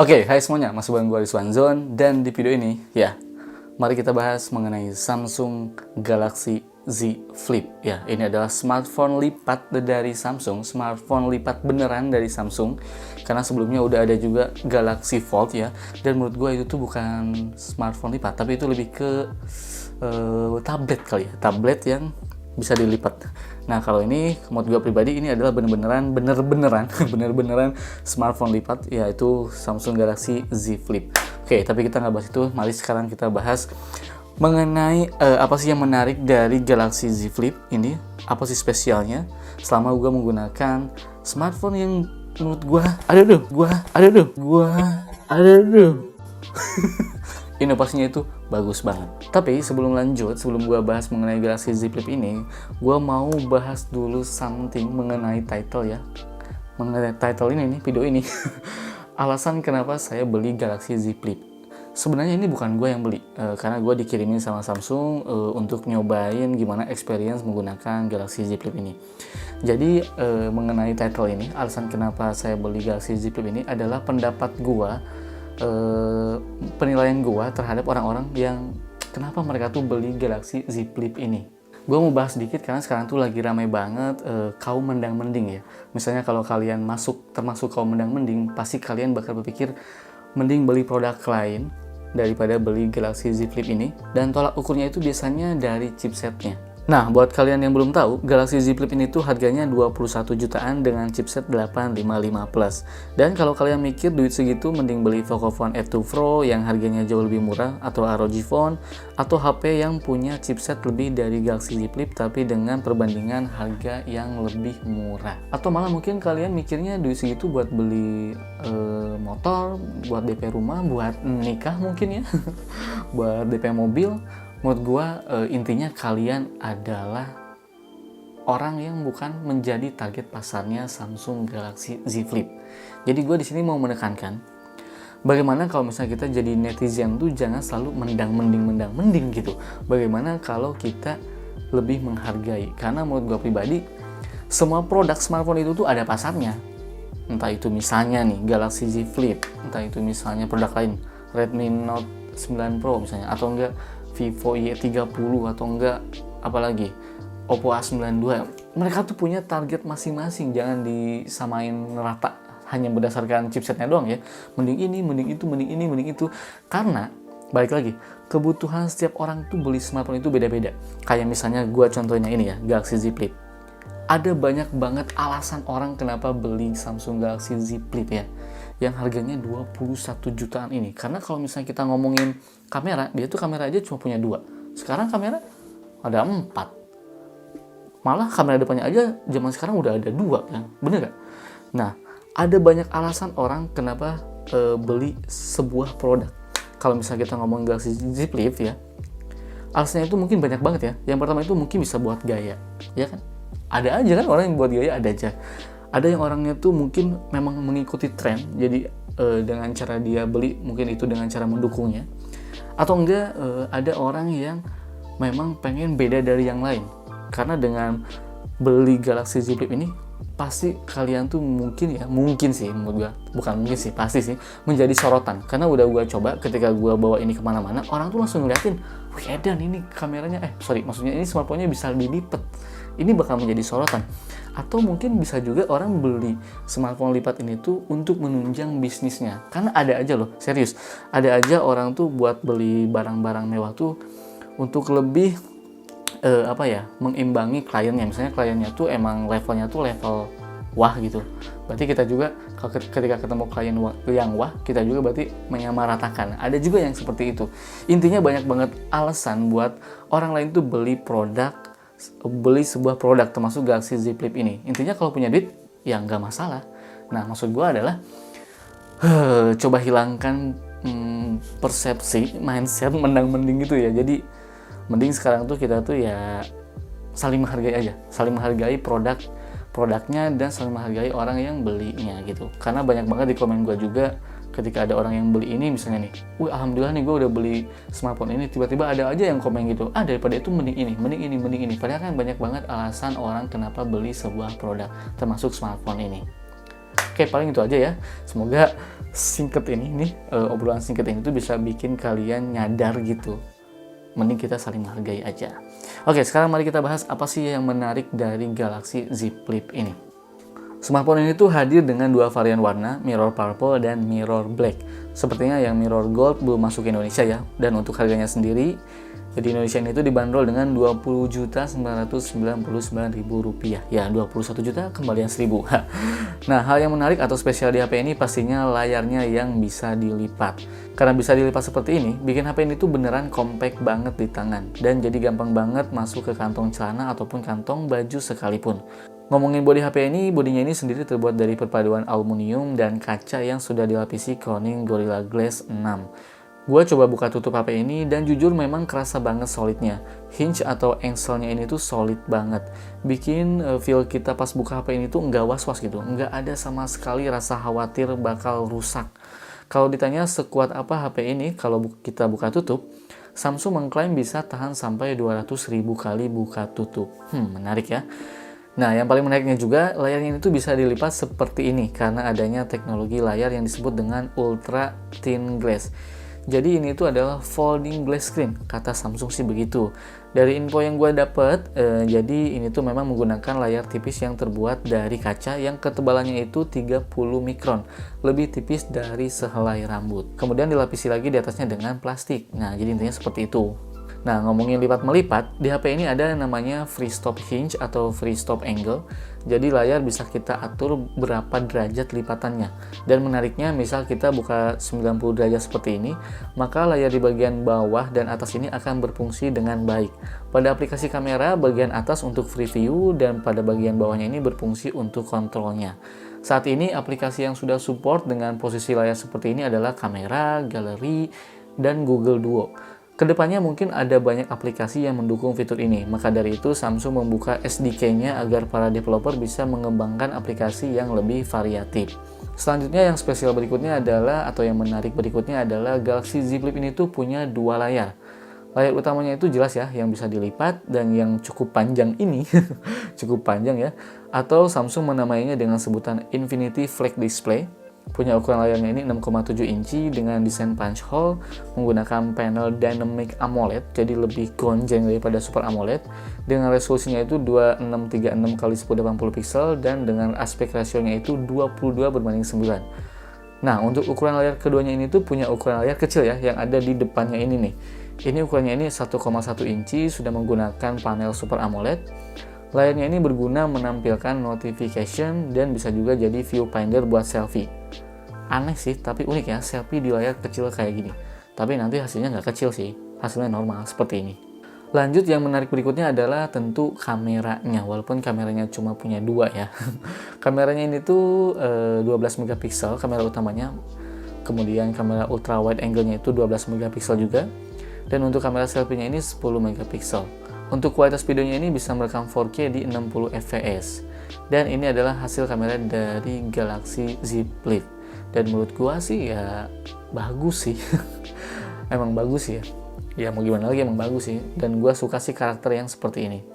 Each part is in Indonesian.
Oke, hai semuanya, masih bareng gue Rizwan Zone. Dan di video ini, mari kita bahas mengenai Samsung Galaxy Z Flip. Ya, ini adalah smartphone lipat dari Samsung, smartphone lipat beneran dari Samsung. Karena sebelumnya udah ada juga Galaxy Fold ya. Dan menurut gue itu tuh bukan smartphone lipat, tapi itu lebih ke tablet kali ya, tablet yang bisa dilipat. Nah, kalau ini menurut gue pribadi ini adalah bener-beneran smartphone lipat, yaitu Samsung Galaxy Z Flip. Oke, tapi kita nggak bahas itu. Mari sekarang kita bahas mengenai apa sih yang menarik dari Galaxy Z Flip ini, apa sih spesialnya selama gue menggunakan smartphone yang menurut gue inovasinya itu bagus banget. Tapi sebelum lanjut, sebelum gue bahas mengenai Galaxy Z Flip ini, gue mau bahas dulu something mengenai title ya. Mengenai title ini nih, video ini. Alasan kenapa saya beli Galaxy Z Flip. Sebenarnya ini bukan gue yang beli, karena gue dikirimin sama Samsung untuk nyobain gimana experience menggunakan Galaxy Z Flip ini. Jadi mengenai title ini, alasan kenapa saya beli Galaxy Z Flip ini adalah pendapat gue, penilaian gue terhadap orang-orang yang kenapa mereka tuh beli Galaxy Z Flip ini. Gue mau bahas sedikit karena sekarang tuh lagi ramai banget kaum mendang-mending ya. Misalnya kalau kalian termasuk kaum mendang-mending, pasti kalian bakal berpikir mending beli produk lain daripada beli Galaxy Z Flip ini. Dan tolak ukurnya itu biasanya dari chipsetnya. Nah, buat kalian yang belum tahu, Galaxy Z Flip ini tuh harganya 21 jutaan dengan chipset 855 Plus. Dan kalau kalian mikir duit segitu mending beli Pocophone F2 Pro yang harganya jauh lebih murah, atau ROG Phone, atau HP yang punya chipset lebih dari Galaxy Z Flip tapi dengan perbandingan harga yang lebih murah. Atau malah mungkin kalian mikirnya duit segitu buat beli motor, buat DP rumah, buat nikah mungkin ya, buat DP mobil. Menurut gue intinya kalian adalah orang yang bukan menjadi target pasarnya Samsung Galaxy Z Flip. Jadi gue di sini mau menekankan bagaimana kalau misalnya kita jadi netizen tuh jangan selalu mendang-mending gitu. Bagaimana kalau kita lebih menghargai? Karena menurut gue pribadi semua produk smartphone itu tuh ada pasarnya. Entah itu misalnya nih Galaxy Z Flip, entah itu misalnya produk lain Redmi Note 9 Pro misalnya, atau enggak Vivo Y30, atau enggak apalagi Oppo A92. Mereka tuh punya target masing-masing, jangan disamain rata hanya berdasarkan chipsetnya doang ya. Mending ini, mending itu, mending ini, mending itu. Karena balik lagi, kebutuhan setiap orang tuh beli smartphone itu beda-beda. Kayak misalnya gua contohnya ini ya, Galaxy Z Flip. Ada banyak banget alasan orang kenapa beli Samsung Galaxy Z Flip ya, yang harganya 21 jutaan ini. Karena kalau misalnya kita ngomongin kamera, dia tuh kamera aja cuma punya 2. Sekarang kamera ada 4. Malah kamera depannya aja zaman sekarang udah ada 2 kan, bener gak? Nah, ada banyak alasan orang kenapa beli sebuah produk. Kalau misalnya kita ngomongin Galaxy Z Flip ya, alasannya itu mungkin banyak banget ya. Yang pertama itu mungkin bisa buat gaya, ya kan? Ada aja kan orang yang buat gaya, ada aja. Ada yang orangnya tuh mungkin memang mengikuti tren, jadi dengan cara dia beli mungkin itu dengan cara mendukungnya. Atau enggak ada orang yang memang pengen beda dari yang lain. Karena dengan beli Galaxy Z Flip ini pasti kalian tuh mungkin sih menurut gua, bukan mungkin sih, pasti sih menjadi sorotan. Karena udah gua coba, ketika gua bawa ini kemana-mana, orang tuh langsung ngeliatin, wih edan ini kameranya, maksudnya ini smartphone-nya bisa dilipat. Ini bakal menjadi sorotan. Atau mungkin bisa juga orang beli smartphone lipat ini tuh untuk menunjang bisnisnya. Karena ada aja loh, serius, ada aja orang tuh buat beli barang-barang mewah tuh untuk lebih mengimbangi kliennya. Misalnya kliennya tuh emang levelnya tuh level wah gitu, berarti kita juga ketika ketemu klien yang wah, kita juga berarti menyamaratakan. Ada juga yang seperti itu. Intinya banyak banget alasan buat orang lain tuh beli sebuah produk termasuk Galaxy Z Flip ini. Intinya kalau punya duit ya nggak masalah. Nah, maksud gue adalah coba hilangkan persepsi mindset mendang-mending gitu ya. Jadi mending sekarang tuh kita tuh ya saling menghargai aja, saling menghargai produknya dan saling menghargai orang yang belinya gitu. Karena banyak banget di komen gue juga ketika ada orang yang beli ini misalnya nih, alhamdulillah nih gue udah beli smartphone ini, tiba-tiba ada aja yang komen gitu, daripada itu mending ini. Padahal kan banyak banget alasan orang kenapa beli sebuah produk termasuk smartphone ini. Oke, paling itu aja ya. Semoga singkat ini nih, obrolan singkat ini tuh bisa bikin kalian nyadar gitu. Mending kita saling menghargai aja. Oke, sekarang mari kita bahas apa sih yang menarik dari Galaxy Z Flip ini. Smartphone ini tuh hadir dengan dua varian warna, Mirror Purple dan Mirror Black. Sepertinya yang Mirror Gold belum masuk ke Indonesia ya. Dan untuk harganya sendiri, di Indonesia ini tuh dibanderol dengan Rp20.999.000. Ya, 21 juta kembalian 1.000. Nah, hal yang menarik atau spesial di HP ini pastinya layarnya yang bisa dilipat. Karena bisa dilipat seperti ini, bikin HP ini tuh beneran compact banget di tangan. Dan jadi gampang banget masuk ke kantong celana ataupun kantong baju sekalipun. Ngomongin bodi HP ini, bodinya ini sendiri terbuat dari perpaduan aluminium dan kaca yang sudah dilapisi Corning Gorilla Glass 6. Gue coba buka tutup HP ini dan jujur memang kerasa banget solidnya. Hinge atau engselnya ini tuh solid banget. Bikin feel kita pas buka HP ini tuh nggak was-was gitu. Nggak ada sama sekali rasa khawatir bakal rusak. Kalau ditanya sekuat apa HP ini kalau kita buka tutup, Samsung mengklaim bisa tahan sampai 200.000 kali buka tutup. Menarik ya. Nah, yang paling menariknya juga, layarnya itu bisa dilipat seperti ini karena adanya teknologi layar yang disebut dengan Ultra Thin Glass. Jadi ini tuh adalah folding glass screen, kata Samsung sih begitu. Dari info yang gue dapet, jadi ini tuh memang menggunakan layar tipis yang terbuat dari kaca yang ketebalannya itu 30 mikron, lebih tipis dari sehelai rambut. Kemudian dilapisi lagi di atasnya dengan plastik. Nah, jadi intinya seperti itu. Nah, ngomongin lipat-melipat, di HP ini ada namanya free stop hinge atau free stop angle. Jadi layar bisa kita atur berapa derajat lipatannya. Dan menariknya, misal kita buka 90 derajat seperti ini, maka layar di bagian bawah dan atas ini akan berfungsi dengan baik. Pada aplikasi kamera, bagian atas untuk free view dan pada bagian bawahnya ini berfungsi untuk kontrolnya. Saat ini, aplikasi yang sudah support dengan posisi layar seperti ini adalah kamera, galeri, dan Google Duo. Kedepannya mungkin ada banyak aplikasi yang mendukung fitur ini, maka dari itu Samsung membuka SDK-nya agar para developer bisa mengembangkan aplikasi yang lebih variatif. Selanjutnya yang spesial berikutnya adalah, atau yang menarik berikutnya adalah Galaxy Z Flip ini tuh punya dua layar. Layar utamanya itu jelas ya, yang bisa dilipat dan yang cukup panjang ini, cukup panjang ya, atau Samsung menamainya dengan sebutan Infinity Flex Display. Punya ukuran layarnya ini 6,7 inci dengan desain punch hole, menggunakan panel Dynamic AMOLED, jadi lebih gonjeng daripada Super AMOLED, dengan resolusinya itu 2636x1080 pixel dan dengan aspek rasionya itu 22:9. Nah, untuk ukuran layar keduanya ini tuh punya ukuran layar kecil ya, yang ada di depannya ini nih. Ini ukurannya ini 1,1 inci, sudah menggunakan panel Super AMOLED. Layarnya ini berguna menampilkan notification dan bisa juga jadi viewfinder buat selfie. Aneh sih, tapi unik ya, selfie di layar kecil kayak gini. Tapi nanti hasilnya nggak kecil sih, hasilnya normal seperti ini. Lanjut, yang menarik berikutnya adalah tentu kameranya, walaupun kameranya cuma punya dua ya. Kameranya ini tuh 12 megapiksel kamera utamanya, kemudian kamera ultra wide angle-nya itu 12 megapiksel juga, dan untuk kamera selfie-nya ini 10 megapiksel. Untuk kualitas videonya ini bisa merekam 4K di 60 fps. Dan ini adalah hasil kamera dari Galaxy Z Flip. Dan menurut gua sih ya bagus sih. Emang bagus ya. Ya mau gimana lagi, emang bagus sih. Dan gua suka sih karakter yang seperti ini.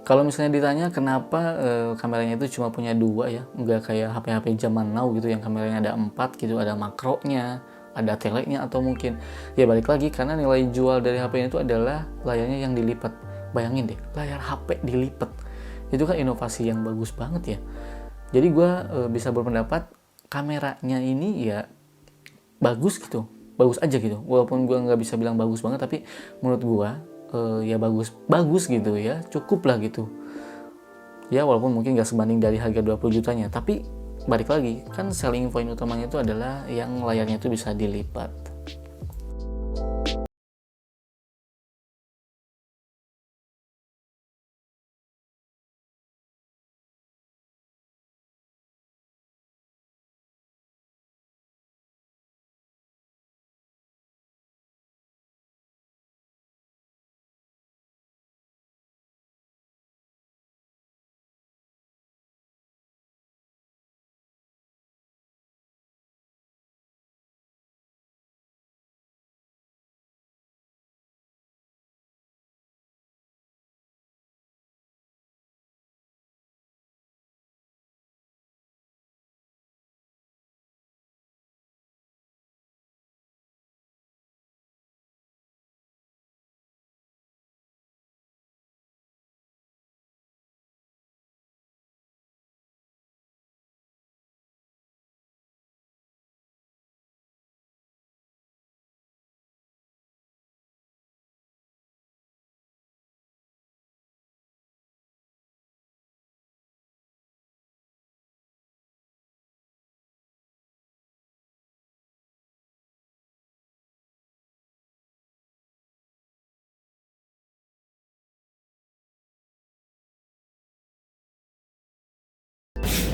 Kalau misalnya ditanya kenapa kameranya itu cuma punya dua ya, nggak kayak HP-HP zaman now gitu yang kameranya ada 4 gitu, ada makronya, ada teleknya atau mungkin ya balik lagi karena nilai jual dari HP ini itu adalah layarnya yang dilipat. Bayangin deh, layar HP dilipat. Itu kan inovasi yang bagus banget ya. Jadi gue bisa berpendapat kameranya ini ya bagus gitu. Bagus aja gitu. Walaupun gue nggak bisa bilang bagus banget, tapi menurut gue ya bagus gitu ya. Cukup lah gitu. Ya walaupun mungkin nggak sebanding dari harga 20 jutanya. Tapi balik lagi, kan selling point utamanya itu adalah yang layarnya itu bisa dilipat.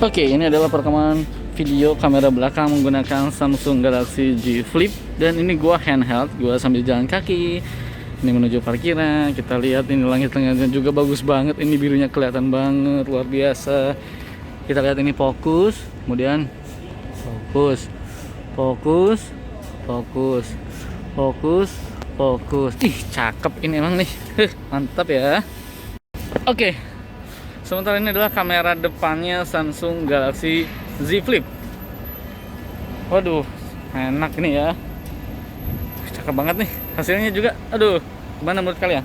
Oke, ini adalah perekaman video kamera belakang menggunakan Samsung Galaxy Z Flip. Dan ini gua handheld, gua sambil jalan kaki. Ini menuju parkiran. Kita lihat ini langit-langitnya juga bagus banget. Ini birunya kelihatan banget, luar biasa. Kita lihat ini fokus, kemudian fokus, fokus, fokus, fokus, fokus. Ih, cakep ini emang nih. Mantap ya. Oke. Sementara ini adalah kamera depannya Samsung Galaxy Z Flip. Waduh, enak nih ya. Cakep banget nih. Hasilnya juga, aduh, gimana menurut kalian?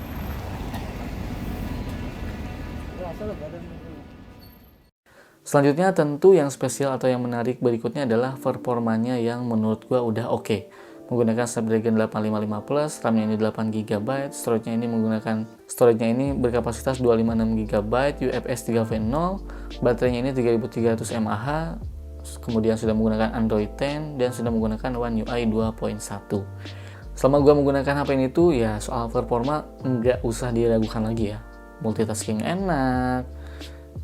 Selanjutnya tentu yang spesial atau yang menarik berikutnya adalah performanya yang menurut gua udah oke. Menggunakan Snapdragon 855 Plus, RAM-nya ini 8 GB, storage-nya ini berkapasitas 256 GB, UFS 3.0, baterainya ini 3300 mAh, kemudian sudah menggunakan Android 10 dan sudah menggunakan One UI 2.1. Selama gua menggunakan HP ini tuh ya soal performa nggak usah diragukan lagi ya. Multitasking enak,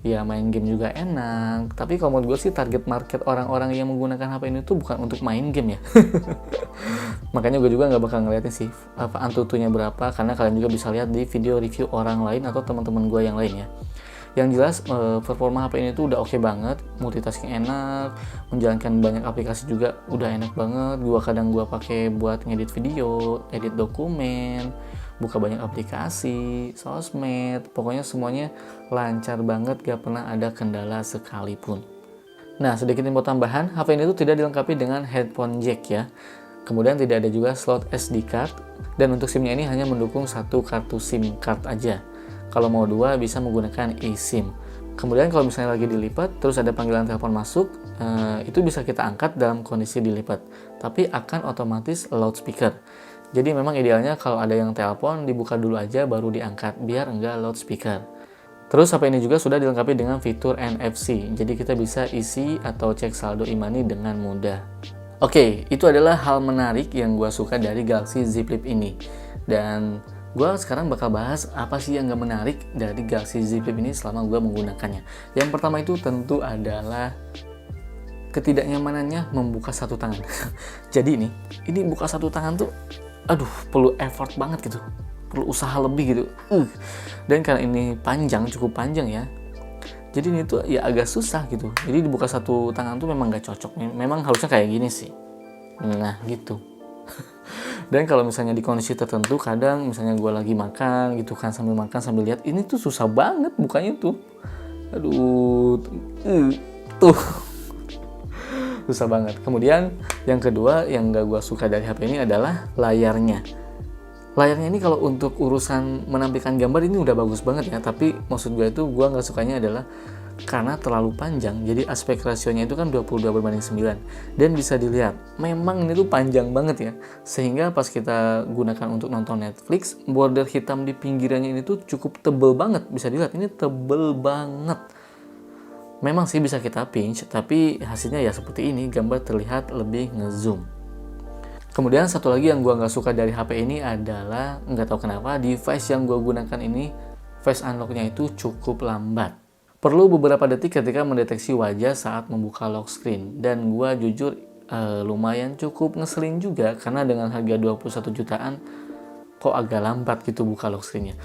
ya main game juga enak. Tapi kalau menurut gue sih target market orang-orang yang menggunakan HP ini tuh bukan untuk main game ya. Makanya gue juga nggak bakal ngeliatin sih apa antutunya berapa, karena kalian juga bisa lihat di video review orang lain atau teman-teman gue yang lain ya. Yang jelas performa HP ini tuh udah oke banget, multitasking enak, menjalankan banyak aplikasi juga udah enak banget. Kadang gue pakai buat ngedit video, edit dokumen, buka banyak aplikasi, sosmed, pokoknya semuanya lancar banget, gak pernah ada kendala sekalipun. Nah, sedikit info tambahan, HP ini tuh tidak dilengkapi dengan headphone jack ya. Kemudian tidak ada juga slot SD card, dan untuk SIM-nya ini hanya mendukung satu kartu SIM card aja. Kalau mau dua bisa menggunakan eSIM. Kemudian kalau misalnya lagi dilipat, terus ada panggilan telepon masuk, itu bisa kita angkat dalam kondisi dilipat, tapi akan otomatis loudspeaker. Jadi memang idealnya kalau ada yang telepon dibuka dulu aja baru diangkat biar enggak loudspeaker. Terus HP ini juga sudah dilengkapi dengan fitur NFC. Jadi kita bisa isi atau cek saldo e-money dengan mudah. Oke, itu adalah hal menarik yang gue suka dari Galaxy Z Flip ini. Dan gue sekarang bakal bahas apa sih yang gak menarik dari Galaxy Z Flip ini selama gue menggunakannya. Yang pertama itu tentu adalah ketidaknyamanannya membuka satu tangan. Jadi ini buka satu tangan tuh aduh, perlu effort banget gitu, perlu usaha lebih gitu. Dan karena ini cukup panjang ya, jadi ini tuh ya agak susah gitu. Jadi dibuka satu tangan tuh memang gak cocok, memang harusnya kayak gini sih. Nah gitu. Dan kalau misalnya di kondisi tertentu, kadang misalnya gue lagi makan gitu kan, sambil makan sambil lihat, ini tuh susah banget bukanya tuh. Aduh, tuh susah banget. Kemudian yang kedua yang gak gue suka dari HP ini adalah layarnya. Layarnya ini kalau untuk urusan menampilkan gambar ini udah bagus banget ya, tapi maksud gue itu gue gak sukanya adalah karena terlalu panjang. Jadi aspek rasionya itu kan 22:9, dan bisa dilihat memang ini tuh panjang banget ya, sehingga pas kita gunakan untuk nonton Netflix, border hitam di pinggirannya ini tuh cukup tebel banget. Bisa dilihat ini tebel banget. Memang sih bisa kita pinch, tapi hasilnya ya seperti ini, gambar terlihat lebih ngezoom. Kemudian satu lagi yang gue nggak suka dari HP ini adalah, nggak tahu kenapa, device yang gue gunakan ini, face unlock-nya itu cukup lambat. Perlu beberapa detik ketika mendeteksi wajah saat membuka lock screen. Dan gue jujur lumayan cukup ngeselin juga, karena dengan harga 21 jutaan, kok agak lambat gitu buka lock screen-nya.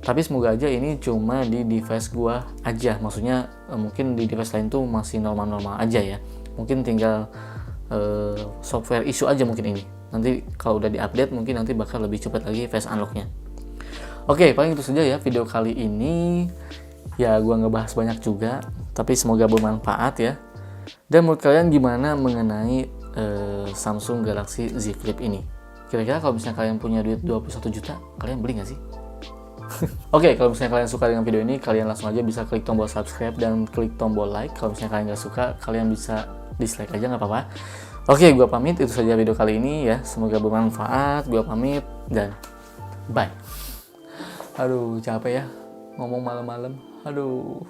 Tapi semoga aja ini cuma di device gua aja, maksudnya mungkin di device lain tuh masih normal-normal aja ya. Mungkin tinggal software issue aja mungkin ini. Nanti kalau udah diupdate mungkin nanti bakal lebih cepat lagi face unlock-nya. Oke, paling itu saja ya video kali ini. Ya gua ngebahas banyak juga, tapi semoga bermanfaat ya. Dan menurut kalian gimana mengenai Samsung Galaxy Z Flip ini? Kira-kira kalau misalnya kalian punya duit 21 juta, kalian beli nggak sih? Oke, kalau misalnya kalian suka dengan video ini, kalian langsung aja bisa klik tombol subscribe dan klik tombol like. Kalau misalnya kalian nggak suka, kalian bisa dislike aja, nggak apa-apa. Oke, gue pamit. Itu saja video kali ini ya. Semoga bermanfaat. Gue pamit dan bye. Aduh, capek ya ngomong malam-malam. Aduh.